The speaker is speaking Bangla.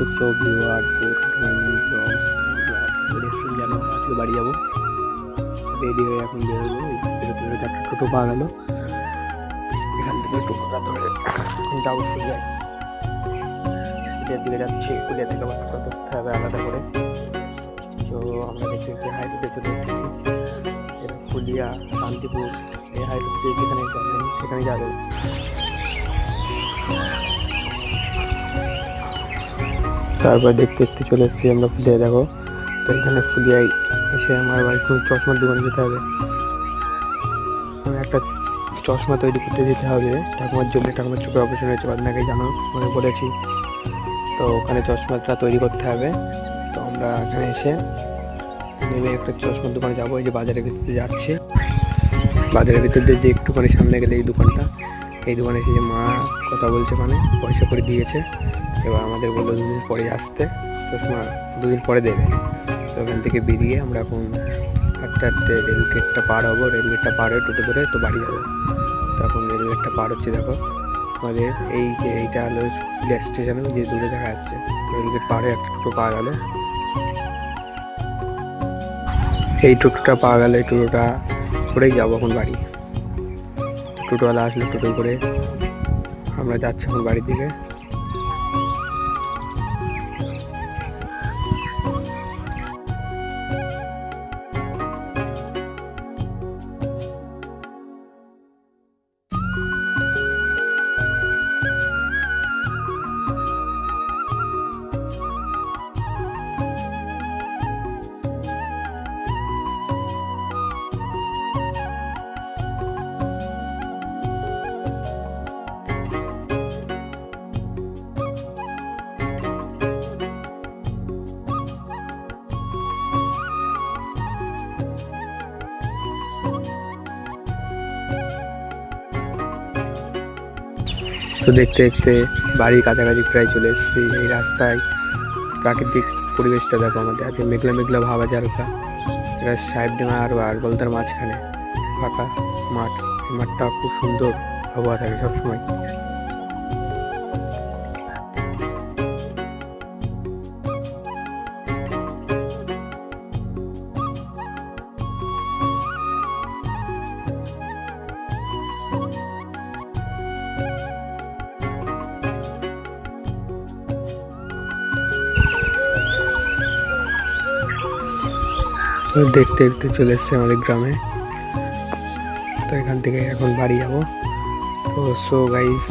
তো সো ভিউয়ার্স, রেস্টুরেন্ট গেল, আজকে বাড়ি যাবো। রেডি হয়ে এখন বেরোবো। বেরোতে বেরোতে একটা টোটো পাওয়া গেল। এখান থেকে টোটোটা ধরে যাবো সোজাই পুলিয়ার দিকে যাচ্ছি। পুলিয়া থেকে আবার টোটো ধরতে হবে আলাদা করে। তো আমরা দেখছি একটি হাই রোডে চলে এসেছি। এটা ফুলিয়া শান্তিপুর, এই হাই রোড দিয়ে যেখানে যাবেন সেখানে যাবেন। তারপর দেখতে দেখতে চলে এসেছি আমরা ফুলিয়ায়। দেখো, তো এখানে ফুলিয়ায় এসে আমার বাড়ি কোনো চশমার দোকানে যেতে হবে। একটা চশমা তৈরি করতে যেতে হবে ঠাকুমার জন্য। ঠাকুমার চোখে অপারেশন হয়েছে, কদিন আগেই জানো, মনে বলেছি। তো ওখানে চশমাটা তৈরি করতে হবে। তো আমরা এখানে এসে নেমে একটা চশমার দোকানে যাবো। এই যে বাজারের ভিতরে যাচ্ছে, বাজারের ভিতর দিয়ে যে একটুখানি সামনে গেলে এই দোকানটা, এই দোকানে এসে যে মা কথা বলছে, মানে পয়সা করে দিয়েছে। এবার আমাদের বললো 2 দিন পরে আসতে, চশমা 2 দিন পরে দেবে। তো ওখান থেকে বেরিয়ে আমরা এখন একটা রেল গেটটা পার হবো। রেল গেটটা পার হয়ে টোটো ধরে তো বাড়ি যাবো। তো এখন রেল গেটটা পার হচ্ছে, দেখো আমাদের এই যে এইটা হলো ফুলিয়া স্টেশনে, যে দূরে দেখা যাচ্ছে। তো রেল গেট পার হয়ে একটা টোটো পাওয়া গেল। এই টোটোটা পাওয়া গেল, এই টোটোটা করেই যাবো এখন বাড়ি। টোটোওয়ালা আসলে টোটো করে আমরা যাচ্ছি এখন বাড়ির দিকে। তো দেখতে দেখতে বাড়ির কাছাকাছি প্রায় চলে এসেছি। এই রাস্তায় প্রাকৃতিক পরিবেশটা দেখো আমাদের। আজকে মেঘলা মেঘলা ভাব আছে হালকা। এটা সাহেবডাঙ্গা আর গলতার মাঝখানে ফাঁকা মাঠ। এই মাঠটা খুব সুন্দর আবহাওয়া থাকে সবসময়। দেখতে দেখতে চলে এসছে আমাদের গ্রামে। তো এখান থেকে এখন বাড়ি যাবো। তো সো গাইজ,